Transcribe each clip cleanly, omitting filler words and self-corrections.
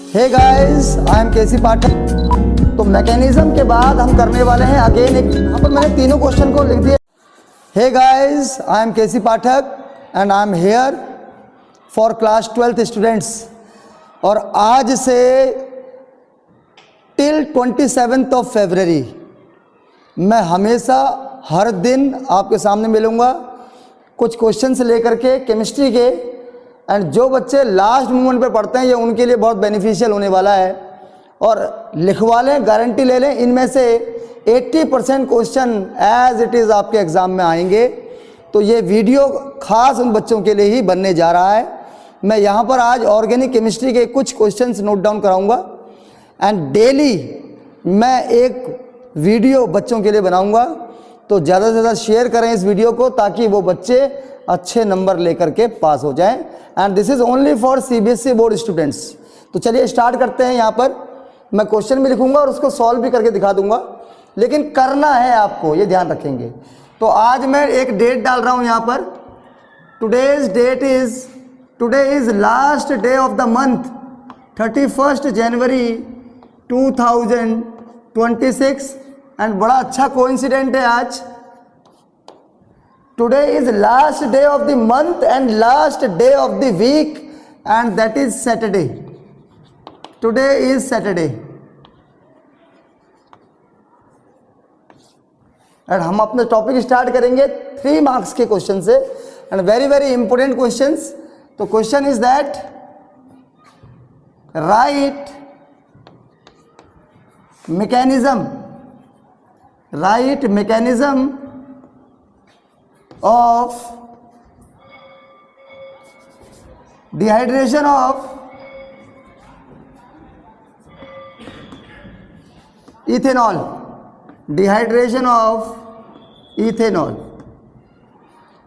Hey guys, I am K C पाठक। तो mechanism के बाद हम करने वाले हैं अगेन एक, यहाँ पर मैंने तीनों क्वेश्चन को लिख दिया। Hey guys, I am K C Pathak and I am here for class 12th students. और आज से टिल 27th ऑफ फरवरी मैं हमेशा हर दिन आपके सामने मिलूँगा कुछ क्वेश्चन से लेकर के केमिस्ट्री के। एंड जो बच्चे लास्ट मोमेंट पे पढ़ते हैं ये उनके लिए बहुत बेनिफिशियल होने वाला है। और लिखवा लें, गारंटी ले लें, इनमें से 80% क्वेश्चन एज इट इज़ आपके एग्ज़ाम में आएंगे। तो ये वीडियो खास उन बच्चों के लिए ही बनने जा रहा है। मैं यहाँ पर आज ऑर्गेनिक केमिस्ट्री के कुछ क्वेश्चंस नोट डाउन कराऊंगा एंड डेली मैं एक वीडियो बच्चों के लिए बनाऊंगा। तो ज़्यादा से ज़्यादा शेयर करें इस वीडियो को ताकि वो बच्चे अच्छे नंबर लेकर के पास हो जाएं। And this is only for CBSE board students. तो चलिए स्टार्ट करते हैं। यहाँ पर मैं क्वेश्चन भी लिखूंगा और उसको सॉल्व भी करके दिखा दूंगा, लेकिन करना है आपको, ये ध्यान रखेंगे। तो आज मैं एक डेट डाल रहा हूँ यहाँ पर। Today is last day of the month 31 January 2026। And बड़ा अच्छा कोइंसिडेंट है आज। Today is last day of the month and last day of the week, and that is Saturday. Today is Saturday. और हम अपने टॉपिक स्टार्ट करेंगे 3 marks के question से and very very important questions. तो question is that write mechanism of dehydration of ethanol.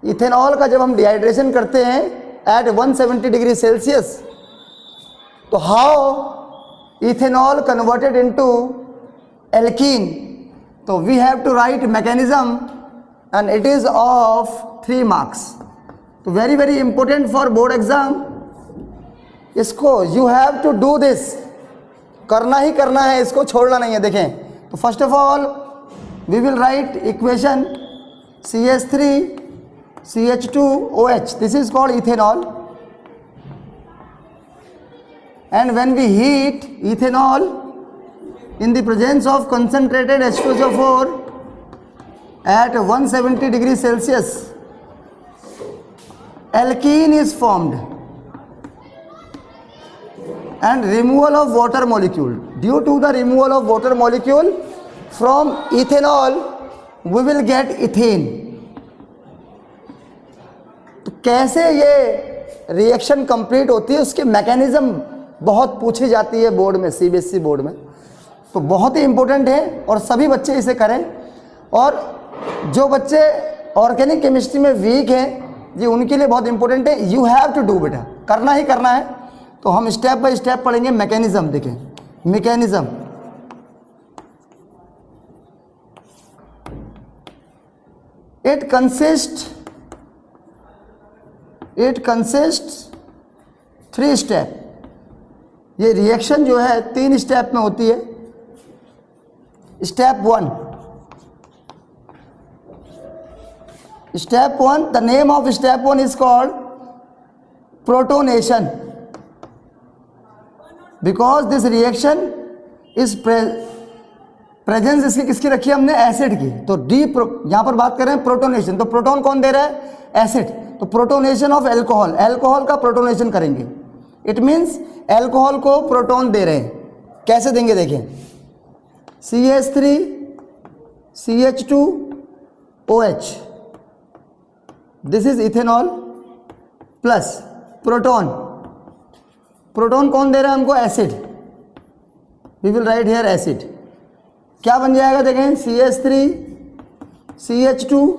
Ethanol का जब हम डिहाइड्रेशन करते हैं एट 170 डिग्री सेल्सियस, तो how ethanol converted into alkene. तो we have to write mechanism and it is of 3 marks. तो very very important for board exam। इसको you have to do this, करना ही करना है, इसको छोड़ना नहीं है। देखें, तो first of all we will write equation CH3CH2OH. this is called ethanol, and when we heat ethanol in the presence of concentrated H2SO4 at 170 degree Celsius, alkene is formed and removal of water molecule. Due to the removal of water molecule from ethanol we will get ethane. तो कैसे ये reaction complete होती है, उसकी mechanism बहुत पूछी जाती है बोर्ड में, CBSE बोर्ड में। तो बहुत ही इंपॉर्टेंट है और सभी बच्चे इसे करें। और जो बच्चे ऑर्गेनिक केमिस्ट्री में वीक हैं जी, उनके लिए बहुत इंपॉर्टेंट है। यू हैव टू डू, बेटा करना ही करना है। तो हम स्टेप बाय स्टेप पढ़ेंगे। मैकेनिज्म देखें, मैकेनिज्म इट कंसिस्ट 3 स्टेप। ये रिएक्शन जो है 3 स्टेप में होती है। Step 1, the name of step 1 is called protonation, because this reaction is presence इसकी किसकी रखी है हमने, एसिड की। तो यहाँ पर बात कर रहे हैं प्रोटोनेशन। तो प्रोटॉन कौन दे रहा है, एसिड। तो प्रोटोनेशन ऑफ एल्कोहल, एल्कोहल का प्रोटोनेशन करेंगे। इट मीन्स एल्कोहल को प्रोटॉन दे रहे हैं। कैसे देंगे, देखें, CH3CH2OH, this is ethanol plus proton. Proton कौन दे रहा है हमको, acid. We will write here acid. क्या बन जाएगा, देखें, CH3CH2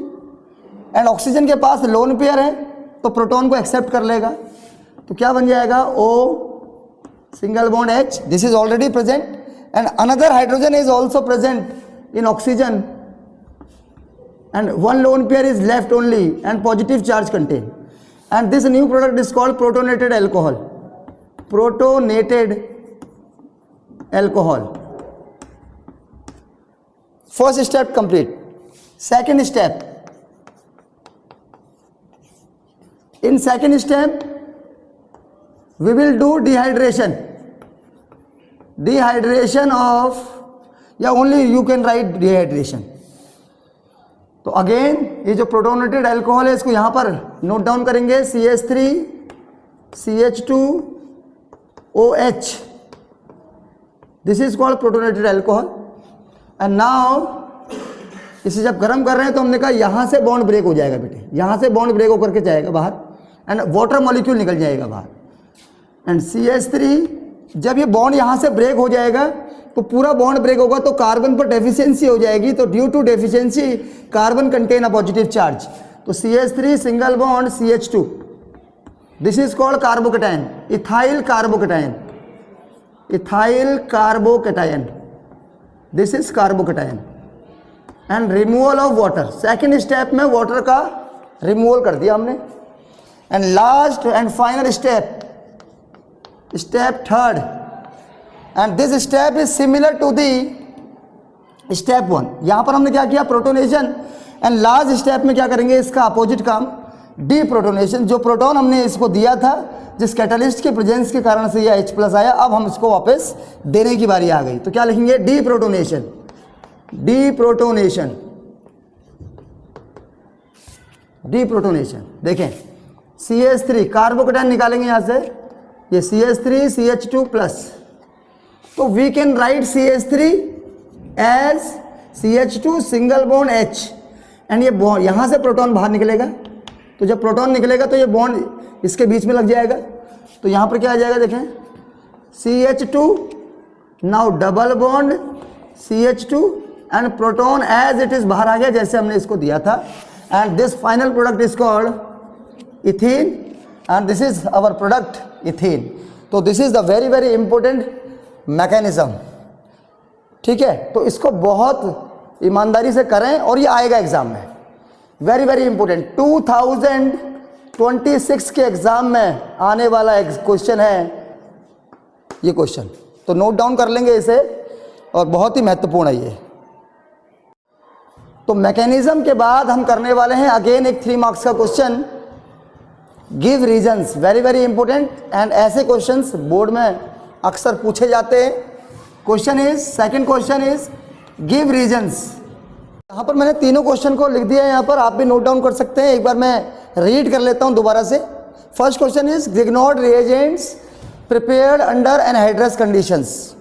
एंड ऑक्सीजन के पास लोन पेयर है तो प्रोटॉन को एक्सेप्ट कर लेगा। तो क्या बन जाएगा, O single bond H, this is already present and another hydrogen is also present in oxygen and one lone pair is left only and positive charge contained, and this new product is called protonated alcohol. Protonated alcohol. First step complete. Second step. In second step, we will do dehydration. Dehydration of, या only you can write dehydration. तो again ये जो protonated alcohol है इसको यहाँ पर note down करेंगे, CH3 CH2OH, this is called protonated alcohol. And now इसे जब गर्म कर रहे हैं तो हमने कहा यहाँ से बॉन्ड ब्रेक हो जाएगा बेटे, यहाँ से बॉन्ड ब्रेक होकर के जाएगा बाहर एंड वाटर मॉलिक्यूल निकल जाएगा बाहर. एंड CH3 जब ये बॉन्ड यहाँ से ब्रेक हो जाएगा तो पूरा बॉन्ड ब्रेक होगा तो कार्बन पर डेफिशिएंसी हो जाएगी. तो due to deficiency carbon contain a positive charge. तो CH3 single bond CH2, this is called carbocation, ethyl carbocation. Ethyl carbocation, this is carbocation. And removal of water, second step में water का removal कर दिया हमने. And last and final step, step third, and this step is similar to the step 1. यहां पर हमने क्या किया, प्रोटोनेशन. एंड लास्ट स्टेप में क्या करेंगे, इसका अपोजिट काम, डी प्रोटोनेशन. जो प्रोटॉन हमने इसको दिया था, जिस कैटलिस्ट के प्रेजेंस के कारण से यह H+ आया, अब हम इसको वापस देने की बारी आ गई. तो क्या लिखेंगे, D protonation. D protonation, D protonation. देखें CH3 कार्बोकेटायन निकालेंगे यहां से, ये CH3 CH2+. तो we can write CH3 as CH2 single bond H. And ये बॉन्ड यहाँ से प्रोटॉन बाहर निकलेगा. तो जब प्रोटॉन निकलेगा तो ये बॉन्ड इसके बीच में लग जाएगा. तो यहाँ पर क्या आ जाएगा, देखें CH2, now double bond CH2 and proton as it is बाहर आ गया जैसे हमने इसको दिया था. And this final product is called ethene and this is our product ethene. तो this is the very very important mechanism. ठीक है, तो इसको बहुत ईमानदारी से करें और ये आएगा एग्जाम में. वेरी वेरी इंपॉर्टेंट 2026 के एग्जाम में आने वाला एक क्वेश्चन है ये क्वेश्चन. तो नोट डाउन कर लेंगे इसे, और बहुत ही महत्वपूर्ण है ये. तो मैकेनिज्म के बाद हम करने वाले हैं अगेन एक 3 मार्क्स का question, give reasons. Very very important. And ऐसे क्वेश्चंस बोर्ड में अक्सर पूछे जाते हैं. Question is, second question is give reasons. यहाँ पर मैंने तीनों क्वेश्चन को लिख दिया है, यहाँ पर आप भी नोट डाउन कर सकते हैं. एक बार मैं रीड कर लेता हूँ दोबारा से. First question is Grignard reagents prepared under anhydrous conditions.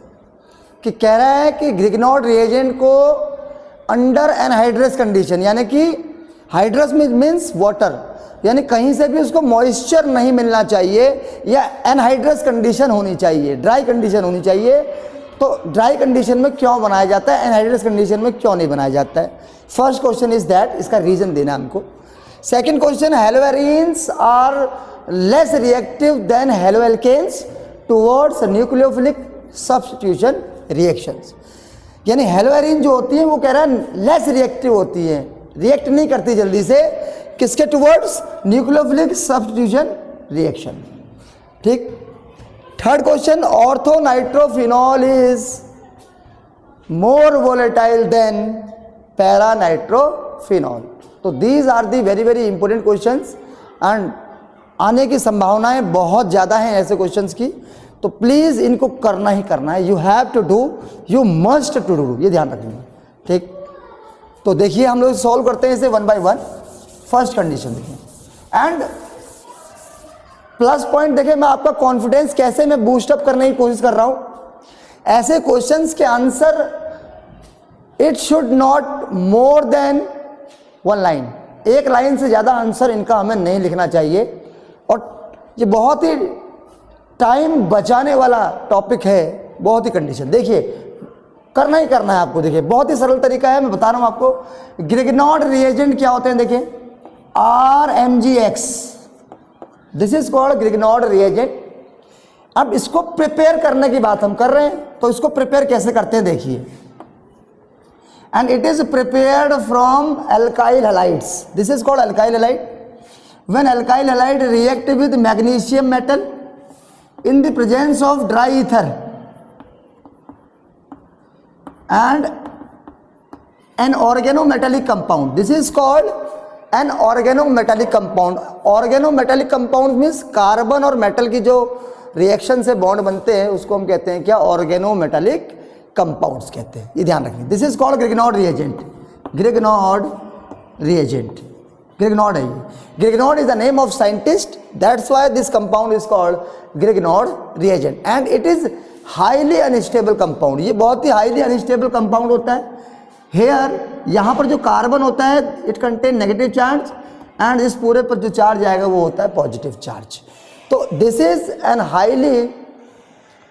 कि कह रहा है कि ग्रिग्नॉर्ड रिएजेंट को अंडर एनहाइड्रस कंडीशन, यानी कि हाइड्रस मीन्स वाटर, यानी कहीं से भी उसको मॉइस्चर नहीं मिलना चाहिए, या एनहाइड्रस कंडीशन होनी चाहिए, ड्राई कंडीशन होनी चाहिए. तो ड्राई कंडीशन में क्यों बनाया जाता है, एनहाइड्रस कंडीशन में क्यों नहीं बनाया जाता है. फर्स्ट क्वेश्चन इज दैट, इसका रीजन देना हमको. Second question, haloarenes are less reactive than haloalkanes towards nucleophilic substitution reactions. यानी हेलोएरीन जो होती है वो कह रहा है लेस रिएक्टिव होती है, रिएक्ट नहीं करती जल्दी से, किसके टुवर्ड्स, न्यूक्लियोफिलिक सब्स्टिट्यूशन रिएक्शन. ठीक. Third question, ortho nitrophenol is more volatile than para nitrophenol. तो these are the very very important questions and आने की संभावनाएं बहुत ज़्यादा हैं ऐसे क्वेश्चंस की. तो प्लीज़ इनको करना ही करना है. You have to do, you must to do, ये ध्यान रखना. ठीक. तो देखिए हम लोग सॉल्व करते हैं इसे 1 by 1. फर्स्ट कंडीशन देखिए एंड प्लस पॉइंट देखिए, मैं आपका कॉन्फिडेंस कैसे मैं बूस्टअप करने की कोशिश कर रहा हूं. ऐसे क्वेश्चंस के answer it should not more than 1 line, एक लाइन से ज़्यादा आंसर इनका हमें नहीं लिखना चाहिए. और ये बहुत ही टाइम बचाने वाला टॉपिक है, बहुत ही कंडीशन. देखिए करना ही करना है आपको. देखिए बहुत ही सरल तरीका है, मैं बता रहा हूँ आपको. ग्रिग्नॉर्ड रिएजेंट क्या होते हैं, देखिए RMgX, this is called Grignard reagent. अब इसको प्रिपेयर करने की बात हम कर रहे हैं, तो इसको प्रिपेयर कैसे करते हैं देखिए. And it is prepared from alkyl halides. This is called alkyl halide. When alkyl halide react with magnesium metal in the presence of dry ether, and an organometallic compound. This is called an organometallic compound. Organometallic compound means carbon और metal की जो reaction से bond बनते हैं उसको हम कहते हैं क्या, ऑर्गेनोमेटालिक कंपाउंड्स कहते हैं, ये ध्यान रखिए. This is called Grignard reagent. Grignard reagent, Grignard है ये. Grignard is the name of scientist, that's why this compound is called Grignard reagent. And it is highly unstable compound. ये बहुत ही हाईली अनस्टेबल कंपाउंड होता है. Hair यहाँ पर जो carbon होता है it contain negative charge and इस पूरे पर जो चार्ज आएगा वो होता है पॉजिटिव चार्ज. तो this is N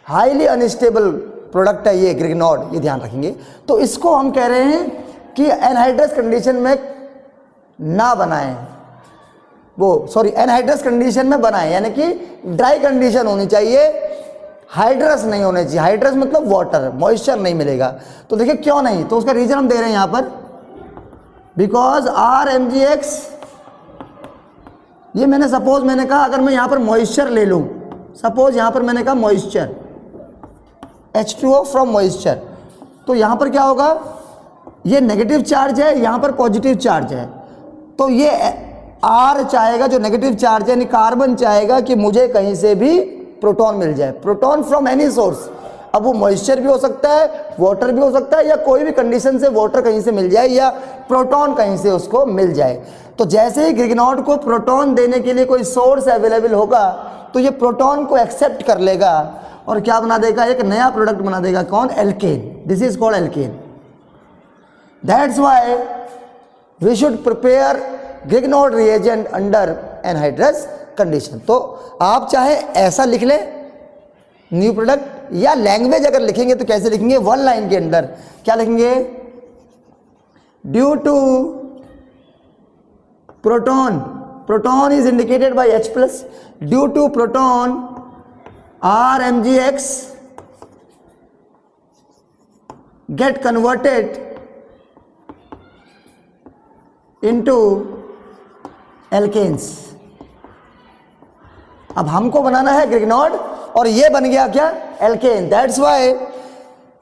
highly unstable product है ये ग्रिग्नॉड, ये ध्यान रखेंगे. तो इसको हम कह रहे हैं कि एनहाइड्रस कंडीशन में ना बनाएं, वो सॉरी एनहाइड्रस कंडीशन में बनाएं, यानी कि ड्राई कंडीशन होनी चाहिए, हाइड्रस नहीं होने चाहिए. हाइड्रस मतलब वाटर, मॉइस्चर नहीं मिलेगा. तो देखिए क्यों नहीं, तो उसका रीजन हम दे रहे हैं यहाँ पर, बिकॉज RMgX, ये मैंने सपोज मैंने कहा अगर मैं यहाँ पर मॉइस्चर ले लूँ, सपोज यहाँ पर मैंने कहा मॉइस्चर, H2O फ्रॉम मॉइस्चर, तो यहाँ पर क्या होगा, ये नेगेटिव चार्ज है, यहाँ पर पॉजिटिव चार्ज है. तो ये R चाहेगा जो नेगेटिव चार्ज है, यानी कार्बन चाहेगा कि मुझे कहीं से भी प्रोटॉन मिल जाए, प्रोटॉन फ्रॉम एनी सोर्स. अब वो मॉइस्चर भी हो सकता है, वाटर भी हो सकता है, या कोई भी कंडीशन से वाटर कहीं से मिल जाए या प्रोटॉन कहीं से उसको मिल जाए. तो जैसे ही ग्रिग्नॉड को प्रोटॉन देने के लिए कोई सोर्स अवेलेबल होगा तो ये प्रोटॉन को एक्सेप्ट कर लेगा और क्या बना देगा, एक नया प्रोडक्ट बना देगा. कौन, alkane. This is called alkane. That's why we should prepare Grignard reagent under anhydrous condition. तो आप चाहे ऐसा लिख लें न्यू प्रोडक्ट, या लैंग्वेज अगर लिखेंगे तो कैसे लिखेंगे, वन लाइन के अंदर क्या लिखेंगे, due to proton, proton is indicated by H plus, due to proton RMgX get converted into alkanes. अब हमको बनाना है ग्रिग्नॉड और ये बन गया क्या, alkane. That's why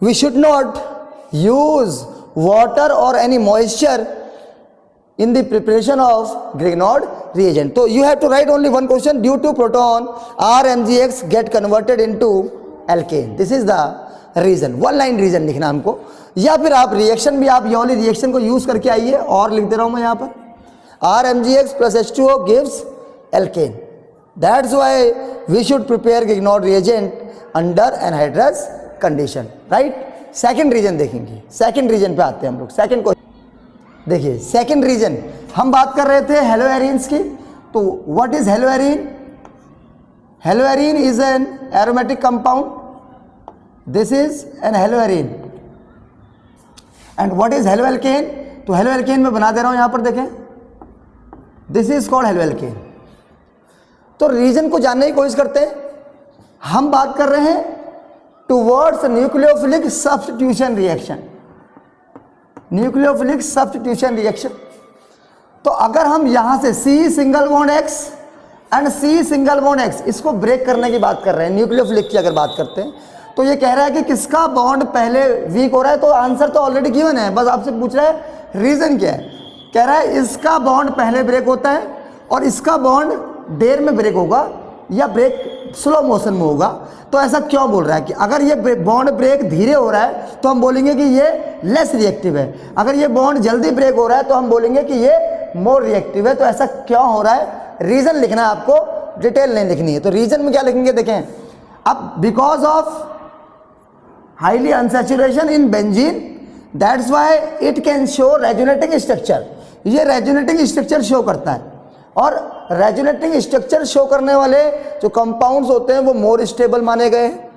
we should not use water और any moisture in the preparation of Grignard reagent. So you have to write only one question, due to proton RMgX get converted into alkane. This is the reason, one line reason लिखना हमको. या फिर आप reaction भी आप ये वाली reaction को यूज करके आइए और लिख दे रहा हूँ मैं यहाँ पर, RMgX plus H2O gives alkane. That's why we should prepare Grignard reagent under anhydrous condition, right? Second reason देखेंगे, सेकेंड रीजन पे आते हैं हम लोग. सेकेंड क्वेश्चन देखिए, सेकेंड रीजन हम बात कर रहे थे हेलोएरिन्स की. तो what is haloarene? Haloarene is an aromatic compound. This is an haloarene. And what is haloalkane? तो हेलोएल्केन में बना दे रहा हूं यहां पर देखें, दिस इज कॉल्ड हेलोएल्केन. तो रीजन को जानने की कोशिश करते हैं. हम बात कर रहे हैं towards nucleophilic substitution reaction, nucleophilic substitution reaction. तो अगर हम यहां से C single bond X and C single bond X इसको ब्रेक करने की बात कर रहे हैं, न्यूक्लियोफिलिक की अगर बात करते हैं, तो ये कह रहा है कि किसका बॉन्ड पहले वीक हो रहा है. तो आंसर तो ऑलरेडी गिवन है, बस आपसे पूछ रहा है रीजन क्या है. कह रहा है इसका बॉन्ड पहले ब्रेक होता है और इसका बॉन्ड देर में ब्रेक होगा या ब्रेक स्लो मोशन में होगा. तो ऐसा क्यों बोल रहा है कि अगर ये बॉन्ड ब्रेक धीरे हो रहा है तो हम बोलेंगे कि ये लेस रिएक्टिव है, अगर ये बॉन्ड जल्दी ब्रेक हो रहा है तो हम बोलेंगे कि ये मोर रिएक्टिव है. तो ऐसा क्यों हो रहा है, रीजन लिखना है आपको, डिटेल नहीं लिखनी है. तो रीजन में क्या लिखेंगे देखें, अब because of highly unsaturation in benzene, that's why it can show resonating structure. ये रेजोनेटिंग स्ट्रक्चर शो करता है और रेजोनेटिंग स्ट्रक्चर शो करने वाले जो कंपाउंड्स होते हैं वो मोर स्टेबल माने गए हैं.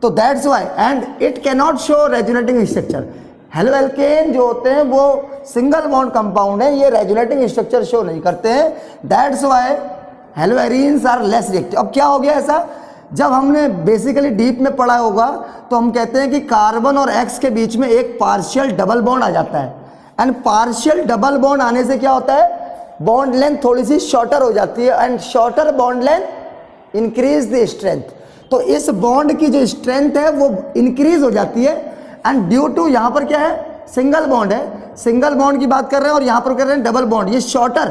तो that's why and it can not show resonating structure. Haloalkane जो होते हैं वो सिंगल बॉन्ड कंपाउंड है, ये रेजोनेटिंग स्ट्रक्चर शो नहीं करते हैं. That's why haloarenes are less reactive. अब क्या हो गया ऐसा, जब हमने बेसिकली डीप में पढ़ा होगा तो हम कहते हैं कि कार्बन और X के बीच में एक पार्शियल डबल बॉन्ड आ जाता है. एंड पार्शियल डबल बॉन्ड आने से क्या होता है, बॉन्ड लेंथ थोड़ी सी शॉर्टर हो जाती है and shorter bond length increase the strength. तो इस बॉन्ड की जो स्ट्रेंथ है वो इंक्रीज हो जाती है एंड ड्यू टू यहाँ पर क्या है, सिंगल बॉन्ड है, सिंगल बॉन्ड की बात कर रहे हैं, और यहाँ पर कर रहे हैं डबल बॉन्ड, ये शॉर्टर।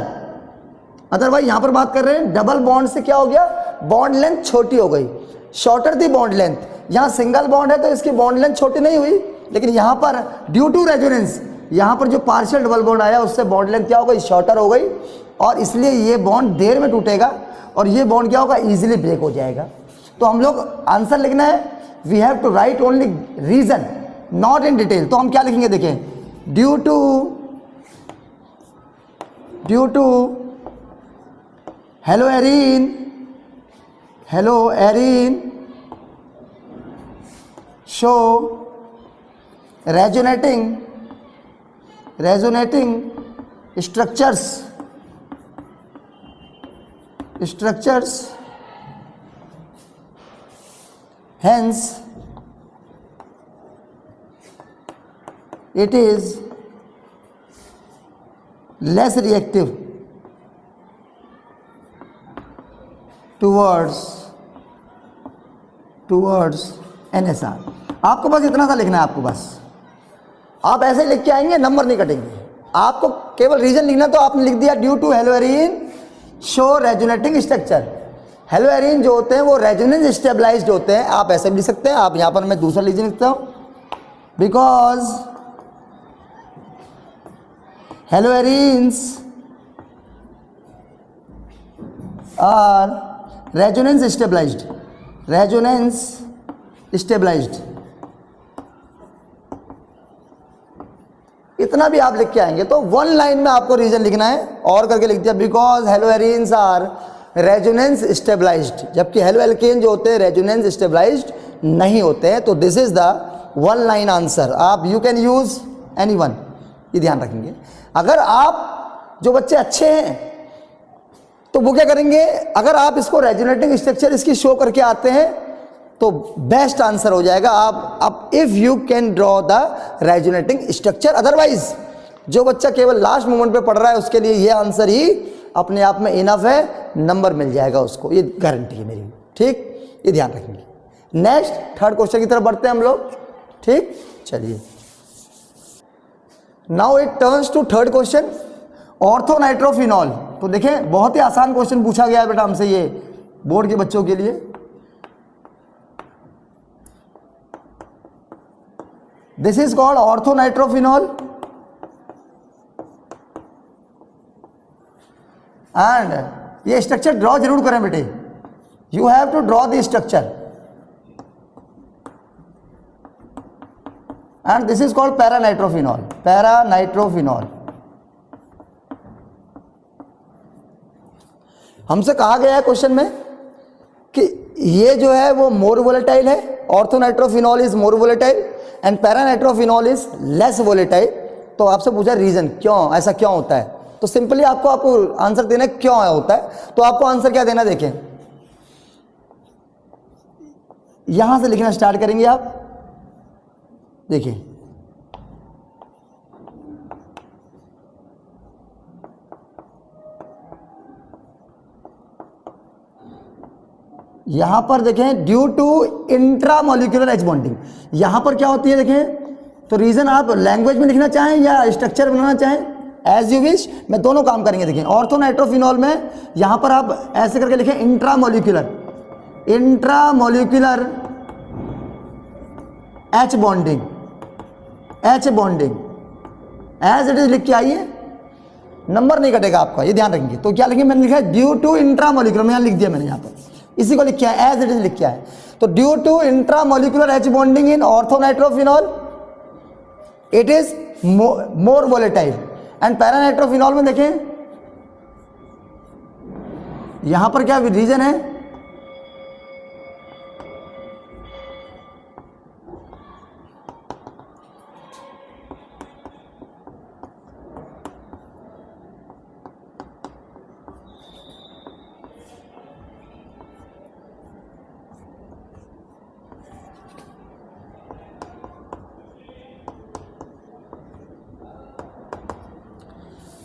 अदरवाइज यहाँ पर बात कर रहे हैं डबल बॉन्ड से क्या हो गया, बॉन्ड लेंथ छोटी हो गई, शॉर्टर थी बॉन्ड लेंथ। यहाँ सिंगल बॉन्ड है तो इसकी बॉन्ड लेंथ छोटी नहीं हुई, लेकिन यहाँ पर ड्यू टू रेजोनेंस, यहाँ पर जो पार्शियल डबल बॉन्ड आया उससे बॉन्ड लेंथ क्या हो गई, शॉर्टर हो गई, और इसलिए ये बॉन्ड देर में टूटेगा और ये बॉन्ड क्या होगा, इजीली ब्रेक हो जाएगा। तो हम लोग आंसर लिखना है, we have to write only reason, not in detail. तो हम क्या लिखेंगे, देखें, due to haloarene show resonating structures hence it is less reactive towards NSR। आपको बस इतना सा लिखना है, आपको बस, आप ऐसे लिख के आएंगे, नंबर नहीं कटेंगे, आपको केवल रीजन लिखना। तो आपने लिख दिया due to haloarene show resonating structure. Haloarene जो होते हैं वो रेजोनेंस स्टेबलाइज्ड होते हैं, आप ऐसे भी लिख सकते हैं। आप यहां पर मैं दूसरा रीजन लिखता हूं, because haloarenes are resonance stabilised. इतना भी आप लिख के आएंगे तो वन लाइन में आपको रीजन लिखना है, और करके लिख दिया because haloarenes are resonance stabilized, जबकि हेलो एल्केन जो होते हैं रेजोनेंस स्टेबलाइज्ड नहीं होते हैं। तो this is the one line answer. आप you can use any one, ये ध्यान रखेंगे। अगर आप जो बच्चे अच्छे हैं तो वो क्या करेंगे, अगर आप इसको रेजोनेटिंग स्ट्रक्चर इसकी शो करके आते हैं तो बेस्ट आंसर हो जाएगा। आप if you can draw the resonating structure, otherwise जो बच्चा केवल लास्ट मोमेंट पे पढ़ रहा है उसके लिए ये आंसर ही अपने आप में इनफ है, नंबर मिल जाएगा उसको, ये गारंटी है मेरी, ठीक, ये ध्यान रखेंगे। नेक्स्ट थर्ड क्वेश्चन की तरफ बढ़ते हैं हम लोग, ठीक, चलिए। Now it turns to third question, orthonitrophenol. तो देखें बहुत ही आसान क्वेश्चन पूछा गया है बेटा हमसे, ये बोर्ड के बच्चों के लिए। This is called orthonitrophenol and ये स्ट्रक्चर ड्रॉ जरूर करें बेटे, you have to draw the structure, and this is called paranitrophenol. हमसे कहा गया है क्वेश्चन में कि ये जो है वो मोर वोलेटाइल है, orthonitrophenol is more volatile and paranitrophenol is less volatile. तो आपसे पूछा रीजन, क्यों ऐसा क्यों होता है, तो सिंपली आपको आंसर देना है क्यों होता है। तो आपको आंसर क्या देना, देखें यहां से लिखना स्टार्ट करेंगे आप, देखिए यहां पर देखें due to intramolecular H bonding, यहां पर क्या होती है देखें। तो रीजन आप लैंग्वेज में लिखना चाहें या स्ट्रक्चर बनाना चाहें, एज यू विश, मैं दोनों काम करेंगे। देखें ऑर्थोनाइट्रोफिनॉल में यहां पर आप ऐसे करके लिखें intramolecular H bonding as it is लिख के आइए, नंबर नहीं कटेगा आपका, ये ध्यान रखेंगे। तो क्या लिखेंगे, मैंने लिखा है ड्यू टू इंट्रामोलिकुलर, मैं यहां लिख दिया मैंने, यहां पर इसी को लिख के आया, एज इट इज लिख के आया। तो due to intramolecular H bonding in orthonitrophenol it is more volatile, and paranitrophenol में देखें यहां पर क्या रीजन है,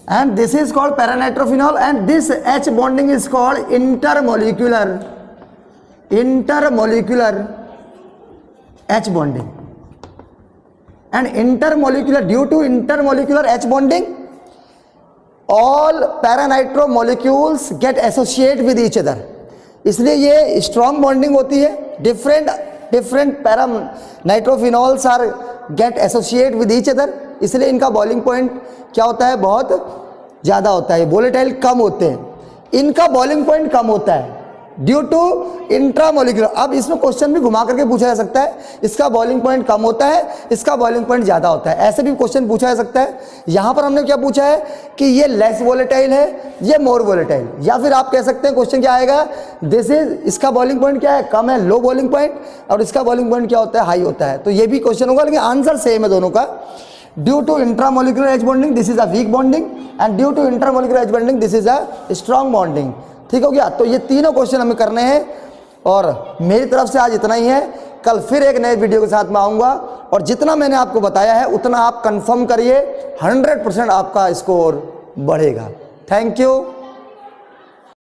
and this is called paranitrophenol, and this H bonding is called intermolecular H bonding, and intermolecular, due to intermolecular H bonding all para nitro molecules get associate with each other. इसलिए ये strong bonding होती है, different para nitrophenols are get associate with each other, इसलिए इनका boiling point क्या होता है, बहुत ज़्यादा होता है, वोलेटाइल कम होते हैं, इनका बॉइलिंग पॉइंट कम होता है ड्यू टू इंट्रामोलिकुलर। अब इसमें क्वेश्चन भी घुमा करके पूछा जा सकता है, इसका बॉइलिंग पॉइंट कम होता है, इसका बॉइलिंग पॉइंट ज़्यादा होता है, ऐसे भी क्वेश्चन पूछा जा सकता है। यहाँ पर हमने क्या पूछा है कि ये लेस वोलेटाइल है, ये मोर वोलेटाइल, या फिर आप कह सकते हैं क्वेश्चन क्या आएगा, दिस इज, इसका बॉइलिंग पॉइंट क्या है, कम है, लो बॉइलिंग पॉइंट, और इसका बॉइलिंग पॉइंट क्या होता है, हाई होता है। तो ये भी क्वेश्चन होगा, लेकिन आंसर सेम है दोनों का। Due to intramolecular H bonding this is a weak bonding, and due to intermolecular H bonding this is a strong bonding. ठीक हो गया। तो ये तीनों क्वेश्चन हमें करने हैं, और मेरी तरफ से आज इतना ही है। कल फिर एक नए वीडियो के साथ में आऊँगा, और जितना मैंने आपको बताया है उतना आप कंफर्म करिए, 100% आपका स्कोर बढ़ेगा। Thank you.